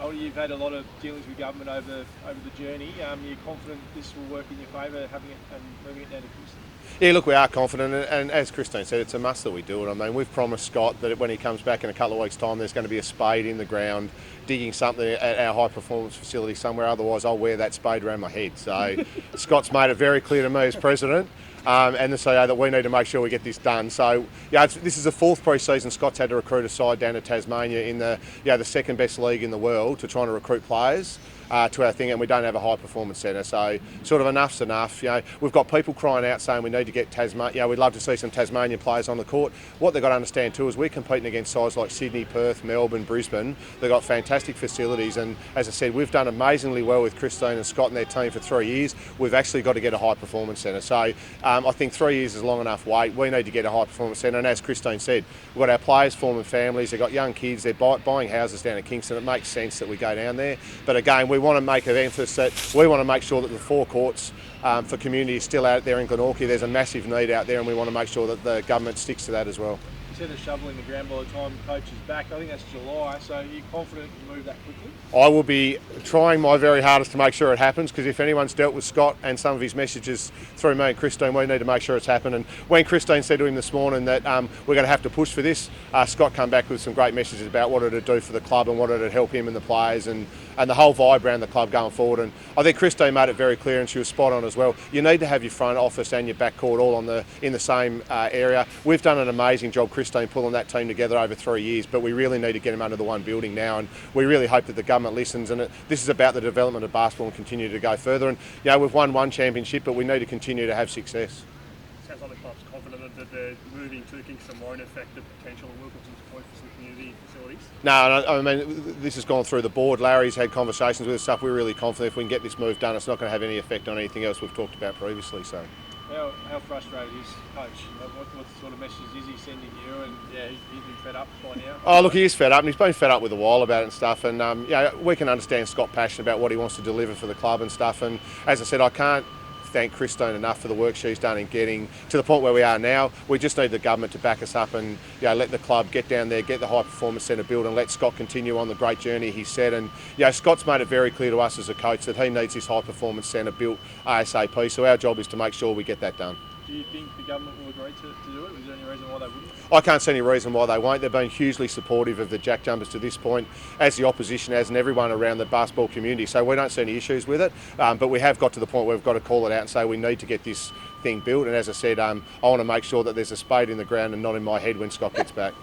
older. You've had a lot of dealings with government over the journey. You're confident this will work in your favour, having it and moving it down to Kingston? Yeah, look, we are confident, and as Christine said, it's a must that we do it. I mean, we've promised Scott that when he comes back in a couple of weeks' time, there's going to be a spade in the ground, digging something at our high performance facility somewhere. Otherwise, I'll wear that spade around my head. So Scott's made it very clear to me as president and the CEO that we need to make sure we get this done. So yeah, this is the fourth pre-season Scott's had to recruit a side down to Tasmania in the second best league in the world to try and recruit players to our thing, and we don't have a high performance centre, so sort of enough's enough. We've got people crying out saying we need to get Tasmania. We'd love to see some Tasmanian players on the court. What they've got to understand too is we're competing against sides like Sydney, Perth, Melbourne, Brisbane. They've got fantastic facilities, and as I said, we've done amazingly well with Christine and Scott and their team for 3 years. We've actually got to get a high performance centre. So I think 3 years is long enough wait. We need to get a high performance centre, and as Christine said, we've got our players forming families. They've got young kids. They're buying houses down at Kingston. It makes sense that we go down there. But again, we want to make an emphasis that we want to make sure that the forecourts for community is still out there in Glenorchy. There's a massive need out there, and we want to make sure that the government sticks to that as well. You said a shovel in the ground by the time coach is back. I think that's July, so are you confident you can move that quickly? I will be trying my very hardest to make sure it happens, because if anyone's dealt with Scott and some of his messages through me and Christine, we need to make sure it's happened. And when Christine said to him this morning that we're going to have to push for this, Scott came back with some great messages about what it'd do for the club and what it'd help him and the players and the whole vibe around the club going forward. And I think Christine made it very clear, and she was spot on as well. You need to have your front office and your back court all in the same area. We've done an amazing job, Christine, pulling that team together over 3 years, but we really need to get them under the one building now, and we really hope that the government listens. And this is about the development of basketball and continue to go further. And we've won one championship, but we need to continue to have success. Sounds like the club's confident that they're moving to Kingston won't affect the potential of Wilkinson's Point for some community facilities? No, I mean, this has gone through the board. Larry's had conversations with us stuff. We're really confident if we can get this move done, it's not going to have any effect on anything else we've talked about previously. So, how frustrated is Coach? What sort of messages is he sending you? And he's been fed up by now. Oh, look, he is fed up, and he's been fed up with a while about it and stuff. And we can understand Scott passionate about what he wants to deliver for the club and stuff. And as I said, I can't thank Christine enough for the work she's done in getting to the point where we are now. We just need the government to back us up and let the club get down there, get the high performance centre built, and let Scott continue on the great journey he said. And Scott's made it very clear to us as a coach that he needs this high performance centre built ASAP. So our job is to make sure we get that done. Do you think the government will agree to do it? Is there any reason why they wouldn't? I can't see any reason why they won't. They've been hugely supportive of the JackJumpers to this point, as the opposition has, and everyone around the basketball community. So we don't see any issues with it. But we have got to the point where we've got to call it out and say we need to get this thing built. And as I said, I want to make sure that there's a spade in the ground and not in my head when Scott gets back.